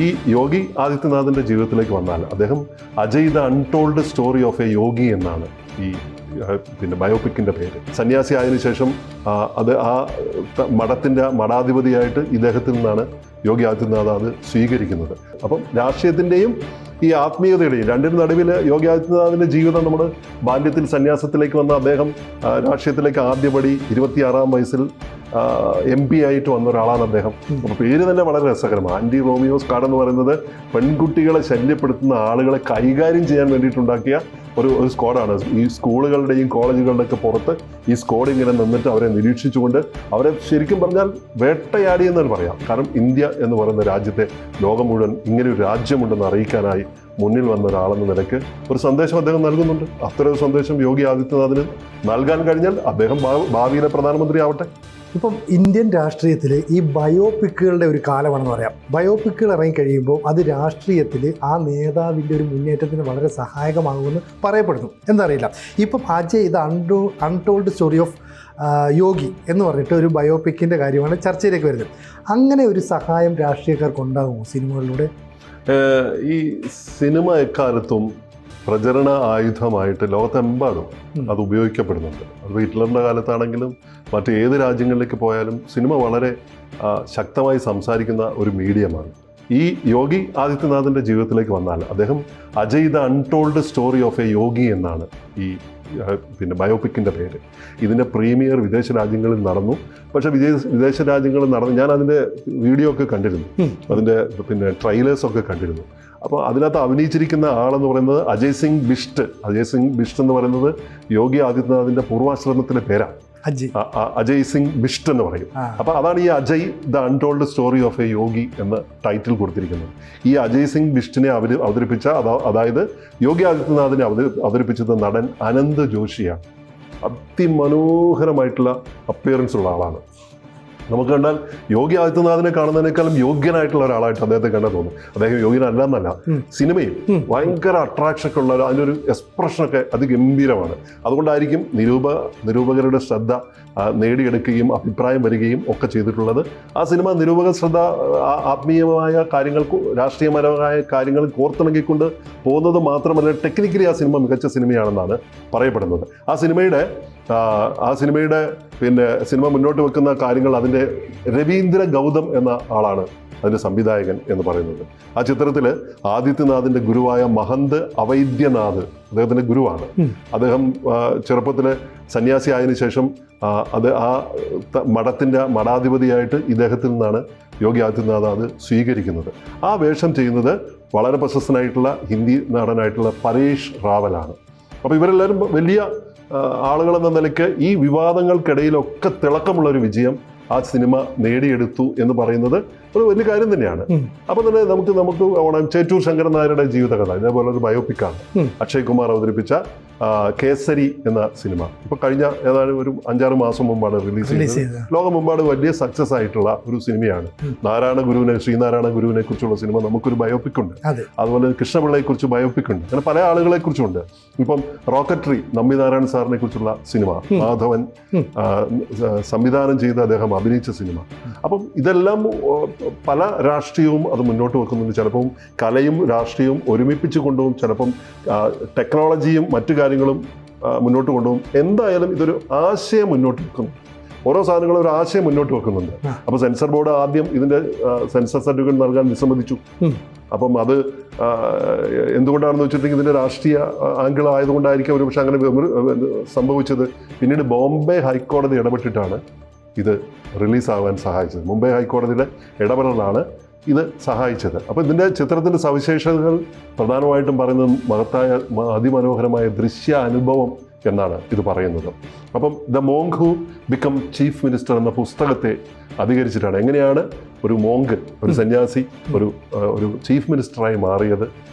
ഈ യോഗി ആദിത്യനാഥിൻ്റെ ജീവിതത്തിലേക്ക് വന്നാൽ അദ്ദേഹം Ajay the untold story of a Yogi എന്നാണ് ഈ ബയോപിക്കിൻ്റെ പേര്. സന്യാസി ആയതിനു ശേഷം അത് ആ മഠാധിപതിയായിട്ട് ഇദ്ദേഹത്തിൽ നിന്നാണ് യോഗി ആദിത്യനാഥ് അത് സ്വീകരിക്കുന്നത്. അപ്പം രാഷ്ട്രീയത്തിൻ്റെയും ഈ ആത്മീയതയുടെയും രണ്ടിനും നടുവിൽ യോഗി ആദിത്യനാഥിൻ്റെ ജീവിതം നമ്മൾ ബാല്യത്തിൽ സന്യാസത്തിലേക്ക് വന്ന അദ്ദേഹം രാഷ്ട്രീയത്തിലേക്ക് ആദ്യപടി 26-ാം വയസ്സിൽ MP ആയിട്ട് വന്ന ഒരാളാണ് അദ്ദേഹം. അപ്പോൾ പേര് തന്നെ വളരെ രസകരമാണ്. ആൻറ്റി റോമിയോ സ്ക്വാഡ് എന്ന് പറയുന്നത് പെൺകുട്ടികളെ ശല്യപ്പെടുത്തുന്ന ആളുകളെ കൈകാര്യം ചെയ്യാൻ വേണ്ടിയിട്ടുണ്ടാക്കിയ ഒരു സ്ക്വാഡാണ്. ഈ സ്കൂളുകളുടെയും കോളേജുകളുടെയൊക്കെ പുറത്ത് ഈ സ്ക്വാഡ് ഇങ്ങനെ നിന്നിട്ട് അവരെ നിരീക്ഷിച്ചുകൊണ്ട് അവരെ ശരിക്കും പറഞ്ഞാൽ വേട്ടയാടി എന്ന് പറയാം. കാരണം ഇന്ത്യ എന്ന് പറയുന്ന രാജ്യത്തെ ലോകം മുഴുവൻ ഇങ്ങനെ ഒരു രാജ്യമുണ്ടെന്ന് അറിയിക്കാനായി മുന്നിൽ വന്ന ഒരാളെന്ന നിലയ്ക്ക് ഒരു സന്ദേശം അദ്ദേഹം നൽകുന്നുണ്ട്. അത്തരമൊരു സന്ദേശം യോഗി ആദിത്യനാഥിന് നൽകാൻ കഴിഞ്ഞാൽ അദ്ദേഹം ഭാവിയിലെ പ്രധാനമന്ത്രി ആവട്ടെ. ഇപ്പം ഇന്ത്യൻ രാഷ്ട്രീയത്തിൽ ഈ ബയോപിക്കുകളുടെ ഒരു കാലമാണെന്ന് പറയാം. ബയോപിക്കുകൾ ഇറങ്ങിക്കഴിയുമ്പോൾ അത് രാഷ്ട്രീയത്തിൽ ആ നേതാവിൻ്റെ ഒരു മുന്നേറ്റത്തിന് വളരെ സഹായകമാകുമെന്ന് പറയപ്പെടുന്നു. എന്താ അറിയില്ല. ഇപ്പം Ajay the untold story of Yogi എന്ന് പറഞ്ഞിട്ട് ഒരു ബയോപിക്കിൻ്റെ കാര്യമാണ് ചർച്ചയിലേക്ക് വരുന്നത്. അങ്ങനെ ഒരു സഹായം രാഷ്ട്രീയക്കാർക്ക് ഉണ്ടാകുമോ സിനിമകളിലൂടെ? ഈ സിനിമ എക്കാലത്തും പ്രചരണ ആയുധമായിട്ട് ലോകത്തെമ്പാടും അത് ഉപയോഗിക്കപ്പെടുന്നുണ്ട്. അത് ഹിറ്റ്ലറിൻ്റെ കാലത്താണെങ്കിലും മറ്റേത് രാജ്യങ്ങളിലേക്ക് പോയാലും സിനിമ വളരെ ശക്തമായി സംസാരിക്കുന്ന ഒരു മീഡിയമാണ്. ഈ യോഗി ആദിത്യനാഥിൻ്റെ ജീവിതത്തിലേക്ക് വന്നാൽ അദ്ദേഹം Ajay the untold story of a Yogi എന്നാണ് ഈ ബയോപിക്കിൻ്റെ പേര്. ഇതിൻ്റെ പ്രീമിയർ വിദേശ രാജ്യങ്ങളിൽ നടന്നു. പക്ഷേ വിദേശ രാജ്യങ്ങളിൽ നടന്നു ഞാൻ അതിൻ്റെ വീഡിയോ ഒക്കെ കണ്ടിരുന്നു, അതിൻ്റെ ട്രെയിലേഴ്സൊക്കെ കണ്ടിരുന്നു. അപ്പോൾ അതിനകത്ത് അഭിനയിച്ചിരിക്കുന്ന ആളെന്ന് പറയുന്നത് അജയ് സിംഗ് ബിഷ്ട് എന്ന് പറയുന്നത് യോഗി ആദിത്യനാഥിൻ്റെ പൂർവാശ്രമത്തിലെ പേരാണ്. അജയ് സിംഗ് ബിഷ്ട് എന്ന് പറയും. അപ്പോൾ അതാണ് ഈ Ajay the untold story of a Yogi എന്ന ടൈറ്റിൽ കൊടുത്തിരിക്കുന്നത്. ഈ അജയ് സിംഗ് ബിഷ്ടിനെ അവതരിപ്പിച്ച അതായത് യോഗി ആദിത്യനാഥിനെ അവതരിപ്പിച്ചത് നടൻ അനന്ത് ജോഷിയാണ്. അതിമനോഹരമായിട്ടുള്ള അപ്പിയറൻസ് ഉള്ള ആളാണ്. നമുക്ക് കണ്ടാൽ യോഗി ആദിത്യനാഥിനെ കാണുന്നതിനേക്കാളും യോഗ്യനായിട്ടുള്ള ഒരാളായിട്ട് അദ്ദേഹത്തെ കണ്ടാൽ തോന്നും. അദ്ദേഹം യോഗ്യനല്ല എന്നല്ല, സിനിമയിൽ ഭയങ്കര അട്രാക്ഷനൊക്കെ ഉള്ള അതിൻ്റെ ഒരു എക്സ്പ്രഷനൊക്കെ അതിഗംഭീരമാണ്. അതുകൊണ്ടായിരിക്കും നിരൂപകരുടെ ശ്രദ്ധ നേടിയെടുക്കുകയും അഭിപ്രായം വരികയും ഒക്കെ ചെയ്തിട്ടുള്ളത്. ആ സിനിമ നിരൂപക ശ്രദ്ധ ആത്മീയമായ കാര്യങ്ങൾക്ക് രാഷ്ട്രീയപരമായ കാര്യങ്ങൾ കോർത്തിണങ്ങിക്കൊണ്ട് പോകുന്നത് മാത്രമല്ല, ടെക്നിക്കലി ആ സിനിമ മികച്ച സിനിമയാണെന്നാണ് പറയപ്പെടുന്നത്. ആ സിനിമയുടെ സിനിമ മുന്നോട്ട് വെക്കുന്ന കാര്യങ്ങൾ അതിൻ്റെ രവീന്ദ്ര ഗൗതം എന്ന ആളാണ് അതിൻ്റെ സംവിധായകൻ എന്ന് പറയുന്നത്. ആ ചിത്രത്തിൽ ആദിത്യനാഥിൻ്റെ ഗുരുവായ മഹന്ത് അവൈദ്യനാഥ് അദ്ദേഹത്തിൻ്റെ ഗുരുവാണ്. അദ്ദേഹം ചെറുപ്പത്തിൽ സന്യാസി ആയതിനു ശേഷം അത് ആ മഠാധിപതിയായിട്ട് ഇദ്ദേഹത്തിൽ നിന്നാണ് യോഗി ആദിത്യനാഥ് അത് സ്വീകരിക്കുന്നത്. ആ വേഷം ചെയ്യുന്നത് വളരെ പ്രശസ്തനായിട്ടുള്ള ഹിന്ദി നടനായിട്ടുള്ള പരേഷ് റാവലാണ്. അപ്പോൾ ഇവരെല്ലാവരും വലിയ ആളുകളെന്ന നിലയ്ക്ക് ഈ വിവാദങ്ങൾക്കിടയിലൊക്കെ തിളക്കമുള്ള ഒരു വിജയം ആ സിനിമ നേടിയെടുത്തു എന്ന് പറയുന്നത് ഒരു വലിയ കാര്യം തന്നെയാണ്. അപ്പോൾ തന്നെ നമുക്ക് ഓണം ചേറ്റൂർ ശങ്കരൻ നായരുടെ ജീവിതകഥ ഇതേപോലെ ഒരു ബയോപിക്കാണ്. അക്ഷയ് കുമാർ അവതരിപ്പിച്ച കേസരി എന്ന സിനിമ ഇപ്പോൾ കഴിഞ്ഞ ഏതാണ്ട് ഒരു 5-6 മാസം മുമ്പാണ് റിലീസ് ചെയ്തത്. ലോകമെമ്പാട് വലിയ സക്സസ് ആയിട്ടുള്ള ഒരു സിനിമയാണ്. ശ്രീനാരായണ ഗുരുവിനെ കുറിച്ചുള്ള സിനിമ നമുക്കൊരു ബയോപിക് ഉണ്ട്. അതുപോലെ കൃഷ്ണപിള്ളയെ കുറിച്ച് ബയോപിക് ഉണ്ട്. അങ്ങനെ പല ആളുകളെ കുറിച്ചുണ്ട്. ഇപ്പം റോക്കറ്ററി നമ്പി നാരായണൻ സാറിനെ കുറിച്ചുള്ള സിനിമ, മാധവൻ സംവിധാനം ചെയ്ത് അദ്ദേഹം അഭിനയിച്ച സിനിമ. അപ്പം ഇതെല്ലാം പല രാഷ്ട്രീയവും അത് മുന്നോട്ട് വെക്കുന്നുണ്ട്. ചിലപ്പം കലയും രാഷ്ട്രീയവും ഒരുമിപ്പിച്ച് കൊണ്ടുപോകും, ചിലപ്പം ടെക്നോളജിയും മറ്റു കാര്യങ്ങളും മുന്നോട്ട് കൊണ്ടുപോകും. എന്തായാലും ഇതൊരു ആശയം മുന്നോട്ട് വെക്കുന്നു. ഓരോ സാധനങ്ങളും ഒരു ആശയം മുന്നോട്ട് വെക്കുന്നുണ്ട്. അപ്പോൾ സെൻസർ ബോർഡ് ആദ്യം ഇതിൻ്റെ സെൻസർ സർട്ടിഫിക്കറ്റ് നൽകാൻ വിസമ്മതിച്ചു. അപ്പം അത് എന്തുകൊണ്ടാണെന്ന് വെച്ചിട്ടുണ്ടെങ്കിൽ ഇതിൻ്റെ രാഷ്ട്രീയ ആംഗിൾ ആയതുകൊണ്ടായിരിക്കും ഒരു പക്ഷേ അങ്ങനെ സംഭവിച്ചത്. പിന്നീട് ബോംബെ ഹൈക്കോടതി ഇടപെട്ടിട്ടാണ് ഇത് റിലീസാവാൻ സഹായിച്ചത്. മുംബൈ ഹൈക്കോടതിയുടെ ഇടപെടലാണ് ഇത് സഹായിച്ചത്. അപ്പോൾ ഇതിൻ്റെ ചിത്രത്തിൻ്റെ സവിശേഷതകൾ പ്രധാനമായിട്ടും പറയുന്നത് മഹത്തായ അതിമനോഹരമായ ദൃശ്യ അനുഭവം എന്നാണ് ഇത് പറയുന്നത്. അപ്പം the monk who become chief minister എന്ന പുസ്തകത്തെ അധികരിച്ചിട്ടാണ് എങ്ങനെയാണ് ഒരു മോങ്ക്, ഒരു സന്യാസി ഒരു ചീഫ് മിനിസ്റ്ററായി മാറിയത്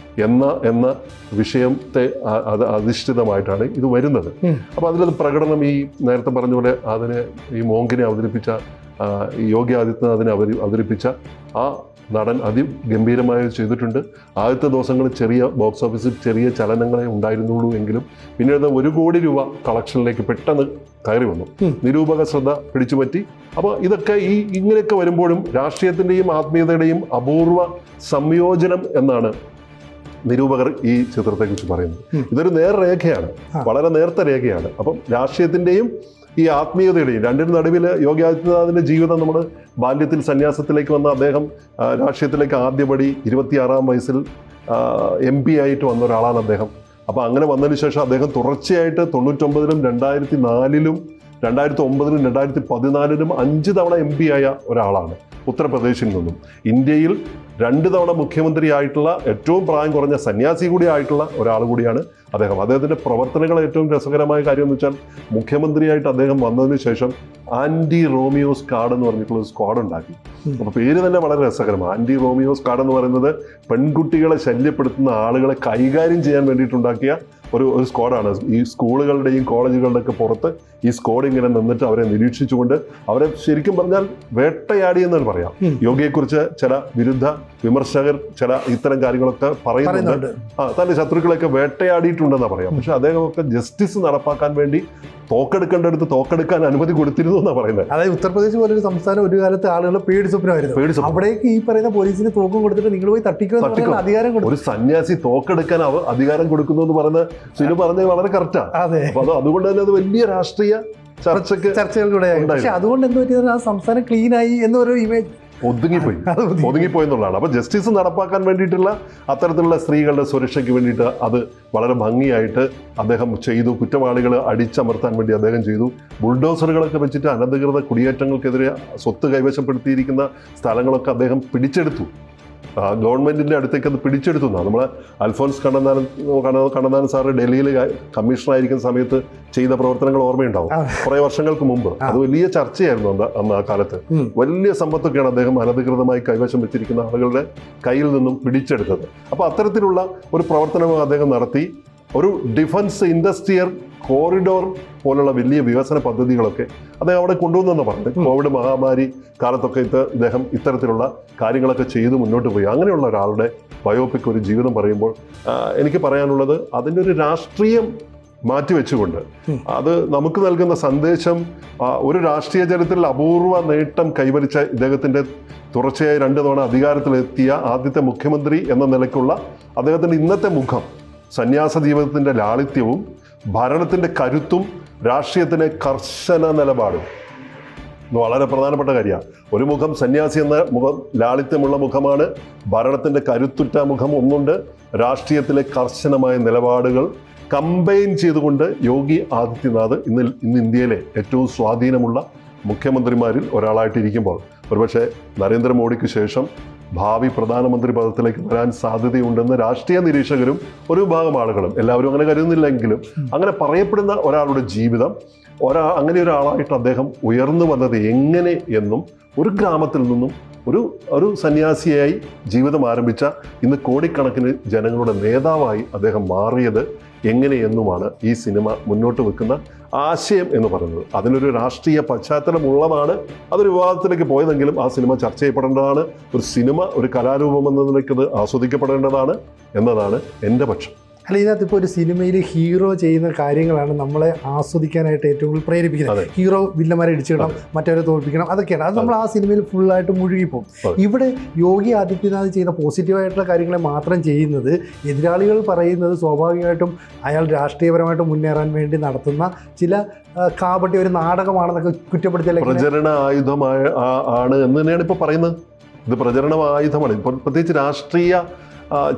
എന്ന വിഷയത്തെ അധിഷ്ഠിതമായിട്ടാണ് ഇത് വരുന്നത്. അപ്പോൾ അതിലത് പ്രകടനം ഈ നേരത്തെ പറഞ്ഞ പോലെ ഈ മോങ്കിനെ അവതരിപ്പിച്ച യോഗി ആദിത്യനാഥിനെ അവതരിപ്പിച്ച ആ നടൻ അതിഗംഭീരമായി ചെയ്തിട്ടുണ്ട്. ആദ്യത്തെ ദിവസങ്ങളിൽ ചെറിയ ബോക്സ് ഓഫീസിൽ ചെറിയ ചലനങ്ങളെ ഉണ്ടായിരുന്നുള്ളൂ എങ്കിലും പിന്നീട് 1 കോടി രൂപ കളക്ഷനിലേക്ക് പെട്ടെന്ന് കയറി വന്നു. നിരൂപക ശ്രദ്ധ പിടിച്ചുപറ്റി. അപ്പോൾ ഇതൊക്കെ ഇങ്ങനെയൊക്കെ വരുമ്പോഴും രാഷ്ട്രീയത്തിൻ്റെയും ആത്മീയതയുടെയും അപൂർവ സംയോജനം എന്നാണ് നിരൂപകർ ഈ ചിത്രത്തെക്കുറിച്ച് പറയുന്നത്. ഇതൊരു നേർരേഖയാണ്, വളരെ നേർത്ത രേഖയാണ്. അപ്പം രാഷ്ട്രീയത്തിൻ്റെയും ഈ ആത്മീയതയുടെയും രണ്ടിനും നടുവിൽ യോഗി ആദിത്യനാഥിൻ്റെ ജീവിതം, നമ്മൾ ബാല്യത്തിൽ സന്യാസത്തിലേക്ക് വന്ന അദ്ദേഹം രാഷ്ട്രീയത്തിലേക്ക് ആദ്യപടി 26-ാം വയസ്സിൽ MP ആയിട്ട് വന്ന ഒരാളാണ് അദ്ദേഹം. അപ്പോൾ അങ്ങനെ വന്നതിന് ശേഷം അദ്ദേഹം തുടർച്ചയായിട്ട് 99-ലും 2004-ലും 2009-ലും 2014-ലും 5 തവണ MP ആയ ഒരാളാണ് ഉത്തർപ്രദേശിൽ നിന്നും. ഇന്ത്യയിൽ 2 തവണ മുഖ്യമന്ത്രിയായിട്ടുള്ള ഏറ്റവും പ്രായം കുറഞ്ഞ സന്യാസി കൂടി ആയിട്ടുള്ള ഒരാൾ കൂടിയാണ് അദ്ദേഹം. അദ്ദേഹത്തിൻ്റെ പ്രവർത്തനങ്ങൾ ഏറ്റവും രസകരമായ കാര്യം എന്ന് വെച്ചാൽ മുഖ്യമന്ത്രിയായിട്ട് അദ്ദേഹം വന്നതിന് ശേഷം ആൻറ്റി റോമിയോ സ്ക്വാഡ് എന്ന് പറഞ്ഞിട്ടുള്ള ഒരു സ്ക്വാഡ് ഉണ്ടാക്കി. അപ്പോൾ പേര് തന്നെ വളരെ രസകരമാണ്. ആൻറ്റി റോമിയോ സ്ക്വാഡ് എന്ന് പറയുന്നത് പെൺകുട്ടികളെ ശല്യപ്പെടുത്തുന്ന ആളുകളെ കൈകാര്യം ചെയ്യാൻ വേണ്ടിയിട്ടുണ്ടാക്കിയ ഒരു സ്ക്വാഡാണ്. ഈ സ്കൂളുകളുടെയും കോളേജുകളുടെയൊക്കെ പുറത്ത് ഈ സ്ക്വാഡ് ഇങ്ങനെ നിന്നിട്ട് അവരെ നിരീക്ഷിച്ചുകൊണ്ട് അവരെ ശരിക്കും പറഞ്ഞാൽ വേട്ടയാടി എന്ന് പറയാം. യോഗയെക്കുറിച്ച് ചില വിരുദ്ധ വിമർശകർ ചില ഇത്തരം കാര്യങ്ങളൊക്കെ പറയുന്നുണ്ട്. തന്റെ ശത്രുക്കളെയൊക്കെ വേട്ടയാടിയിട്ടുണ്ടെന്നാണ് പറയാം. പക്ഷെ അദ്ദേഹമൊക്കെ ജസ്റ്റിസ് നടപ്പാക്കാൻ വേണ്ടി തോക്കെടുക്കേണ്ടടുത്ത് തോക്കെടുക്കാൻ അനുമതി കൊടുത്തിരുന്നു എന്നാണ് പറയുന്നത്. അതായത് ഉത്തർപ്രദേശ് പോലൊരു സംസ്ഥാനം ഒരു കാലത്ത് ആളുകളെ പേടി സ്വപ്നമായിരുന്നു. അവിടേക്ക് ഈ പറയുന്ന പോലീസിന് തോക്കും കൊടുത്തിട്ട് നിങ്ങൾ പോയി തട്ടിക്കുക അധികാരം കൊടുക്കും. ഒരു സന്യാസി തോക്കെടുക്കാൻ അധികാരം കൊടുക്കുന്നു എന്ന് പറയുന്നത് സിനു പറഞ്ഞത് വളരെ കറക്റ്റാണ്. അപ്പൊ അതുകൊണ്ട് തന്നെ അത് വലിയ രാഷ്ട്രീയ ചർച്ചകളിലൂടെ. പക്ഷെ അതുകൊണ്ട് എന്ത് പറ്റിയത്, ആ സംസ്ഥാനം ക്ലീൻ ആയി എന്നൊരു ഇമേജ് ഒതുങ്ങിപ്പോയി എന്നുള്ളതാണ്. അപ്പൊ ജസ്റ്റിസ് നടപ്പാക്കാൻ വേണ്ടിയിട്ടുള്ള അത്തരത്തിലുള്ള സ്ത്രീകളുടെ സുരക്ഷയ്ക്ക് വേണ്ടിയിട്ട് അത് വളരെ ഭംഗിയായിട്ട് അദ്ദേഹം ചെയ്തു. കുറ്റവാളികളെ അടിച്ചമർത്താൻ വേണ്ടി അദ്ദേഹം ചെയ്തു. ബുൾഡോസറുകളൊക്കെ വെച്ചിട്ട് അനധികൃത കുടിയേറ്റങ്ങൾക്കെതിരെ സ്വത്ത് കൈവശപ്പെടുത്തിയിരിക്കുന്ന സ്ഥലങ്ങളൊക്കെ അദ്ദേഹം പിടിച്ചെടുത്തു. ഗവൺമെന്റിന്റെ അടുത്തേക്ക് അത് പിടിച്ചെടുത്തു. നമ്മളെ അൽഫോൻസ് കണ്ണന്താനം സാറ് ഡൽഹിയിൽ കമ്മീഷണറായിരിക്കുന്ന സമയത്ത് ചെയ്ത പ്രവർത്തനങ്ങൾ ഓർമ്മയുണ്ടാവും, കുറെ വർഷങ്ങൾക്ക് മുമ്പ്. അത് വലിയ ചർച്ചയായിരുന്നു അന്ന് ആ കാലത്ത്. വലിയ സമ്പത്തൊക്കെയാണ് അദ്ദേഹം അനധികൃതമായി കൈവശം വെച്ചിരിക്കുന്ന ആളുകളുടെ കയ്യിൽ നിന്നും പിടിച്ചെടുത്തത്. അപ്പോൾ അത്തരത്തിലുള്ള ഒരു പ്രവർത്തനം അദ്ദേഹം നടത്തി. ഒരു ഡിഫൻസ് ഇൻഡസ്ട്രിയൽ കോറിഡോർ പോലുള്ള വലിയ വികസന പദ്ധതികളൊക്കെ അദ്ദേഹം അവിടെ കൊണ്ടുവന്നെന്ന് പറഞ്ഞു. കോവിഡ് മഹാമാരി കാലത്തൊക്കെ ഇദ്ദേഹം ഇത്തരത്തിലുള്ള കാര്യങ്ങളൊക്കെ ചെയ്ത് മുന്നോട്ട് പോയി. അങ്ങനെയുള്ള ഒരാളുടെ ബയോപിക് ഒരു ജീവിതം പറയുമ്പോൾ എനിക്ക് പറയാനുള്ളത്, അതിൻ്റെ ഒരു രാഷ്ട്രീയം മാറ്റിവെച്ചുകൊണ്ട് അത് നമുക്ക് നൽകുന്ന സന്ദേശം, ഒരു രാഷ്ട്രീയ ചരിത്രത്തിൽ അപൂർവ നേട്ടം കൈവരിച്ച ഇദ്ദേഹത്തിൻ്റെ തുടർച്ചയായി 2 തവണ അധികാരത്തിലെത്തിയ ആദ്യത്തെ മുഖ്യമന്ത്രി എന്ന നിലയ്ക്കുള്ള അദ്ദേഹത്തിൻ്റെ ഇന്നത്തെ മുഖം, സന്യാസ ജീവിതത്തിൻ്റെ ലാളിത്യവും ഭരണത്തിൻ്റെ കരുത്തും രാഷ്ട്രീയത്തിൻ്റെ കർശന നിലപാടും വളരെ പ്രധാനപ്പെട്ട കാര്യമാണ്. ഒരു മുഖം സന്യാസി എന്ന മുഖം ലാളിത്യമുള്ള മുഖമാണ്, ഭരണത്തിൻ്റെ കരുത്തുറ്റ മുഖം ഒന്നുണ്ട്, രാഷ്ട്രീയത്തിലെ കർശനമായ നിലപാടുകൾ കമ്പൈൻ ചെയ്തുകൊണ്ട് യോഗി ആദിത്യനാഥ് ഇന്ന് ഇന്ത്യയിലെ ഏറ്റവും സ്വാധീനമുള്ള മുഖ്യമന്ത്രിമാരിൽ ഒരാളായിട്ടിരിക്കുമ്പോൾ ഒരുപക്ഷെ നരേന്ദ്രമോദിക്ക് ശേഷം ഭാവി പ്രധാനമന്ത്രി പദത്തിലേക്ക് വരാൻ സാധ്യതയുണ്ടെന്ന് രാഷ്ട്രീയ നിരീക്ഷകരും ഒരു വിഭാഗം ആളുകളും, എല്ലാവരും അങ്ങനെ കരുതുന്നില്ലെങ്കിലും അങ്ങനെ പറയപ്പെടുന്ന ഒരാളുടെ ജീവിതം, അങ്ങനെ ഒരാളായിട്ട് അദ്ദേഹം ഉയർന്നു വന്നത് എങ്ങനെ എന്നും, ഒരു ഗ്രാമത്തിൽ നിന്നും ഒരു സന്യാസിയായി ജീവിതം ആരംഭിച്ച ഇന്ന് കോടിക്കണക്കിന് ജനങ്ങളുടെ നേതാവായി അദ്ദേഹം മാറിയത് എങ്ങനെയെന്നുമാണ് ഈ സിനിമ മുന്നോട്ട് വെക്കുന്ന ആശയം എന്ന് പറയുന്നത്. അതിനൊരു രാഷ്ട്രീയ പശ്ചാത്തലമുള്ളതാണ്. അതൊരു വിവാദത്തിലേക്ക് പോയതെങ്കിലും ആ സിനിമ ചർച്ച ചെയ്യപ്പെടേണ്ടതാണ്. ഒരു സിനിമ ഒരു കലാരൂപം എന്ന നിലയ്ക്ക് അത് ആസ്വദിക്കപ്പെടേണ്ടതാണ് എന്നതാണ് എൻ്റെ പക്ഷം. അല്ല, ഇതിനകത്ത് ഇപ്പോൾ ഒരു സിനിമയിൽ ഹീറോ ചെയ്യുന്ന കാര്യങ്ങളാണ് നമ്മളെ ആസ്വദിക്കാനായിട്ട് ഏറ്റവും കൂടുതൽ പ്രേരിപ്പിക്കുന്നത്. ഹീറോ വില്ലന്മാരെ ഇടിച്ചിടണം, മറ്റവരെ തോൽപ്പിക്കണം, അതൊക്കെയാണ്. അത് നമ്മൾ ആ സിനിമയിൽ ഫുള്ളായിട്ട് മുഴുകിപ്പോകും. ഇവിടെ യോഗി ആദിത്യനാഥ് ചെയ്ത പോസിറ്റീവായിട്ടുള്ള കാര്യങ്ങളെ മാത്രം ചെയ്യുന്നത്, എതിരാളികൾ പറയുന്നത് സ്വാഭാവികമായിട്ടും അയാൾ രാഷ്ട്രീയപരമായിട്ട് മുന്നേറാൻ വേണ്ടി നടത്തുന്ന ചില കാപട്യ ഒരു നാടകമാണെന്നൊക്കെ കുറ്റപ്പെടുത്തിയാൽ പ്രചരണ ആയുധമായ ആണ് എന്ന് തന്നെയാണ് ഇപ്പോൾ പറയുന്നത്. ഇത് പ്രചരണ ആയുധമാണ്. ഇപ്പോൾ പ്രത്യേകിച്ച് രാഷ്ട്രീയ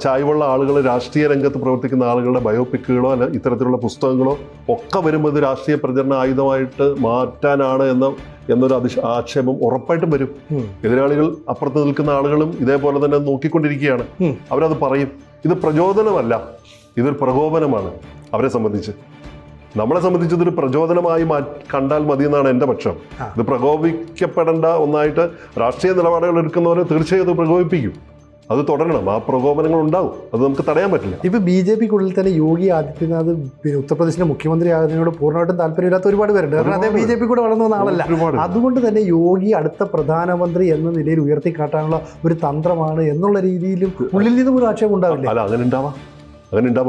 ചായ്വുള്ള ആളുകൾ, രാഷ്ട്രീയ രംഗത്ത് പ്രവർത്തിക്കുന്ന ആളുകളുടെ ബയോപിക്കുകളോ അല്ല ഇത്തരത്തിലുള്ള പുസ്തകങ്ങളോ ഒക്കെ വരുമ്പോൾ ഇത് രാഷ്ട്രീയ പ്രചരണ ആയുധമായിട്ട് മാറ്റാനാണ് എന്നൊരു ആക്ഷേപം ഉറപ്പായിട്ടും വരും. എതിരാളികൾ അപ്പുറത്ത് നിൽക്കുന്ന ആളുകളും ഇതേപോലെ തന്നെ നോക്കിക്കൊണ്ടിരിക്കുകയാണ്. അവരത് പറയും. ഇത് പ്രചോദനമല്ല, ഇതൊരു പ്രകോപനമാണ് അവരെ സംബന്ധിച്ച്. നമ്മളെ സംബന്ധിച്ച് ഇതൊരു പ്രചോദനമായി കണ്ടാൽ മതി എന്നാണ് എൻ്റെ പക്ഷം. ഇത് പ്രകോപിക്കപ്പെടേണ്ട ഒന്നായിട്ട് രാഷ്ട്രീയ നിലപാടുകൾ എടുക്കുന്നവരെ തീർച്ചയായും ഇത് പ്രകോപിപ്പിക്കും. അത് തുടരണം. ആ പ്രകോപനങ്ങൾ ഉണ്ടാവും, അത് നമുക്ക് തടയാൻ പറ്റില്ല. ഇപ്പൊ BJPക്കുള്ളിൽ തന്നെ യോഗി ആദിത്യനാഥ് പിന്നെ ഉത്തർപ്രദേശിന്റെ മുഖ്യമന്ത്രി ആകുന്നതിനോട് പൂർണ്ണമായിട്ടും താല്പര്യമില്ലാത്ത ഒരുപാട് പേരുണ്ട്. കാരണം അദ്ദേഹം BJP കൂടെ വളർന്നു വന്ന ആളല്ല. അതുകൊണ്ട് തന്നെ യോഗി അടുത്ത പ്രധാനമന്ത്രി എന്ന നിലയിൽ ഉയർത്തിക്കാട്ടാനുള്ള ഒരു തന്ത്രമാണ് എന്നുള്ള രീതിയിലും ഉള്ളിൽ നിന്നും ഒരു ആക്ഷേപം ഉണ്ടാവില്ല. അല്ല, അങ്ങനെ ഉണ്ടാവാം.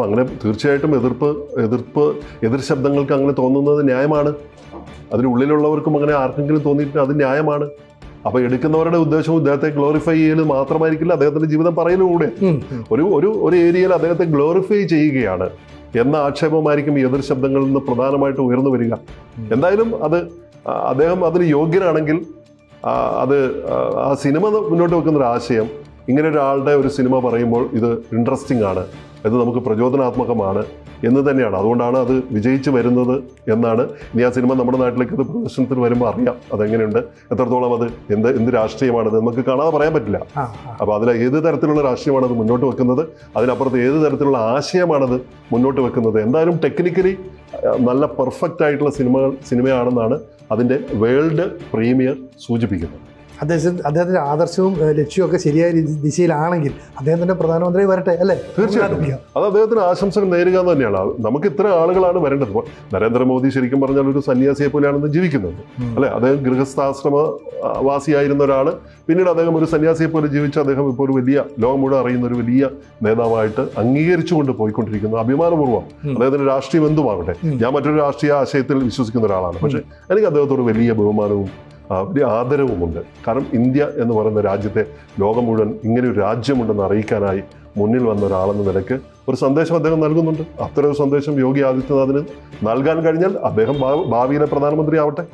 അങ്ങനെ തീർച്ചയായിട്ടും എതിർ ശബ്ദങ്ങൾക്ക് അങ്ങനെ തോന്നുന്നത് ന്യായമാണ്. അതിനുള്ളിലുള്ളവർക്കും അങ്ങനെ ആർക്കെങ്കിലും തോന്നിയിട്ട് അത് ന്യായമാണ്. അപ്പോൾ എടുക്കുന്നവരുടെ ഉദ്ദേശവും ഇദ്ദേഹത്തെ ഗ്ലോറിഫൈ ചെയ്യൽ മാത്രമായിരിക്കില്ല, അദ്ദേഹത്തിന്റെ ജീവിതം പറയലുകൂടെ ഒരു ഏരിയയിൽ അദ്ദേഹത്തെ ഗ്ലോറിഫൈ ചെയ്യുകയാണ് എന്ന ആക്ഷേപമായിരിക്കും ഈ എതിർ ശബ്ദങ്ങളിൽ നിന്ന് പ്രധാനമായിട്ട് ഉയർന്നു വരിക. എന്തായാലും അദ്ദേഹം അതിന് യോഗ്യനാണെങ്കിൽ ആ സിനിമ മുന്നോട്ട് വെക്കുന്ന ഒരു ആശയം, ഇങ്ങനെ ഒരാളുടെ ഒരു സിനിമ പറയുമ്പോൾ ഇത് ഇൻട്രസ്റ്റിംഗ് ആണ്, ഇത് നമുക്ക് പ്രചോദനാത്മകമാണ് എന്ന് തന്നെയാണ്. അതുകൊണ്ടാണ് അത് വിജയിച്ച് വരുന്നത് എന്നാണ്. ഇനി ആ സിനിമ നമ്മുടെ നാട്ടിലേക്ക് അത് പ്രദർശനത്തിന് വരുമ്പോൾ അറിയാം അതെങ്ങനെയുണ്ട്, എത്രത്തോളം അത് എന്ത് രാഷ്ട്രീയമാണത് നമുക്ക് കാണാതെ പറയാൻ പറ്റില്ല. അപ്പോൾ അതിൽ ഏത് തരത്തിലുള്ള രാഷ്ട്രീയമാണത് മുന്നോട്ട് വെക്കുന്നത്, അതിനപ്പുറത്ത് ഏത് തരത്തിലുള്ള ആശയമാണത് മുന്നോട്ട് വെക്കുന്നത്. എന്തായാലും ടെക്നിക്കലി നല്ല പെർഫെക്റ്റ് ആയിട്ടുള്ള സിനിമയാണെന്നാണ് അതിൻ്റെ വേൾഡ് പ്രീമിയർ സൂചിപ്പിക്കുന്നത്. അദ്ദേഹത്തിന്റെ ആദർശവും ലക്ഷ്യവും ഒക്കെ ശരിയായ ദിശയിലാണെങ്കിൽ അദ്ദേഹം തന്നെ പ്രധാനമന്ത്രി വരട്ടെ, അല്ലേ? തീർച്ചയായിട്ടും അത് അദ്ദേഹത്തിന് ആശംസകൾ നേരുക എന്ന് തന്നെയാണ്. നമുക്ക് ഇത്ര ആളുകളാണ് വരേണ്ടത്. ഇപ്പോൾ നരേന്ദ്രമോദി ശരിക്കും പറഞ്ഞാൽ ഒരു സന്യാസിയെ പോലെയാണെന്ന് ജീവിക്കുന്നത്, അല്ലെ? അദ്ദേഹം ഗൃഹസ്ഥാശ്രമവാസിയായിരുന്ന ഒരാൾ, പിന്നീട് അദ്ദേഹം ഒരു സന്യാസിയെ പോലെ ജീവിച്ച് അദ്ദേഹം ഇപ്പോൾ ഒരു വലിയ ലോകം മുഴുവൻ അറിയുന്ന ഒരു വലിയ നേതാവായിട്ട് അംഗീകരിച്ചുകൊണ്ട് പോയിക്കൊണ്ടിരിക്കുന്നു, അഭിമാനപൂർവ്വം. അദ്ദേഹത്തിന്റെ രാഷ്ട്രീയം എന്തുമാകട്ടെ, ഞാൻ മറ്റൊരു രാഷ്ട്രീയ ആശയത്തിൽ വിശ്വസിക്കുന്ന ഒരാളാണ്, പക്ഷെ എനിക്ക് അദ്ദേഹത്തോട് വലിയ ബഹുമാനവും വലിയ ആദരവുമുണ്ട്. കാരണം ഇന്ത്യ എന്ന് പറയുന്ന രാജ്യത്തെ ലോകം മുഴുവൻ ഇങ്ങനെ ഒരു രാജ്യമുണ്ടെന്ന് അറിയിക്കാനായി മുന്നിൽ വന്ന ഒരാളെന്ന നിലയ്ക്ക് ഒരു സന്ദേശം അദ്ദേഹം നൽകുന്നുണ്ട്. അത്തരം ഒരു സന്ദേശം യോഗി ആദിത്യനാഥിന് നൽകാൻ കഴിഞ്ഞാൽ അദ്ദേഹം ഭാവിയിലെ പ്രധാനമന്ത്രി ആവട്ടെ.